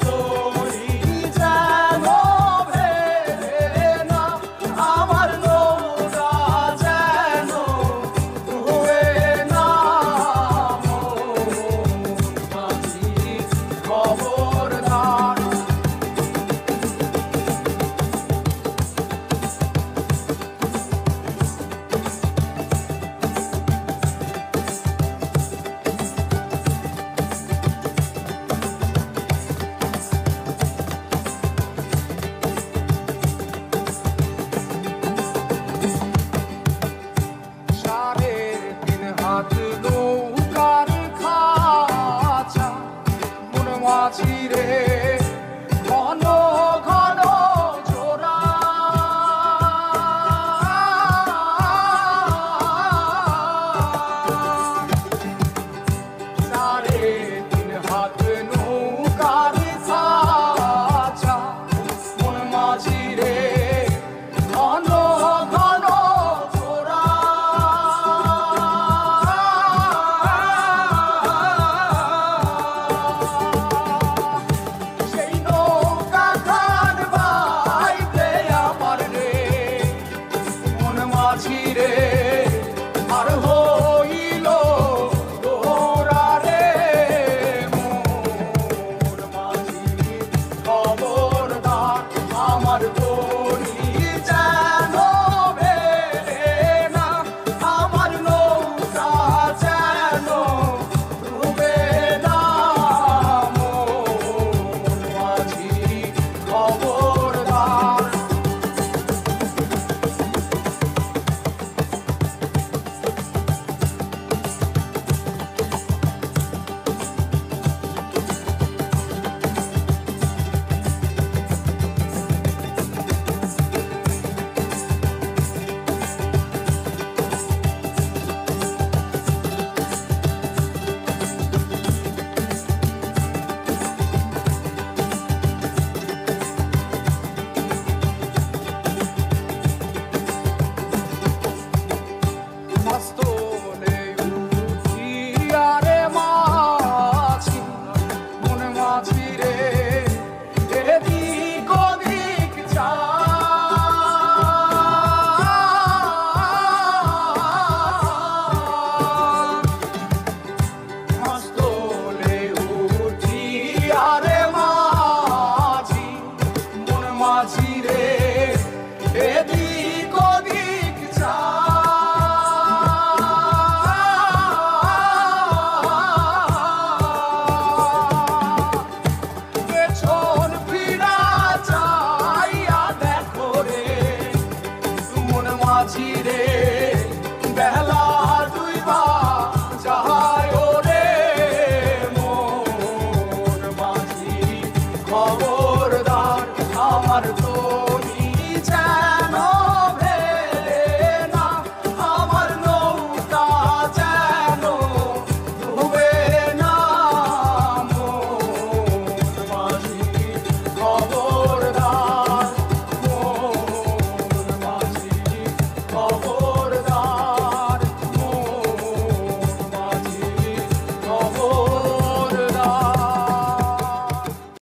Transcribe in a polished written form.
তরি যেন ভেড়ে না, আমার নৌকা যেন ডুবে না। মাঝি খবরদার। নৌকার খাঁচা মন মাঝি রে, ঘন ঘন জোড়া। সাড়ে তিন হাত নৌকার খাঁচা মন মাঝি রে, ঘন ঘন জোড়া। রে আর হইল তোরা রে, মোর মাঝি খবরদার। আমার তরি যেন ভেড়ে না, আমার নৌকা যেন ডুবে না। মোর মাঝি খবরদার। মস্তলে উঠিয়া রে মাঝি, মন মাঝি রে, এদিক ওদিক চায়। মস্তলে উঠিয়া রে মাঝি, মন মাঝি রে, এদিক ওদিক চায়। মাঝি রে বেলা ডুইবা যায় রে, মোর মাঝি খবরদার। আমার তো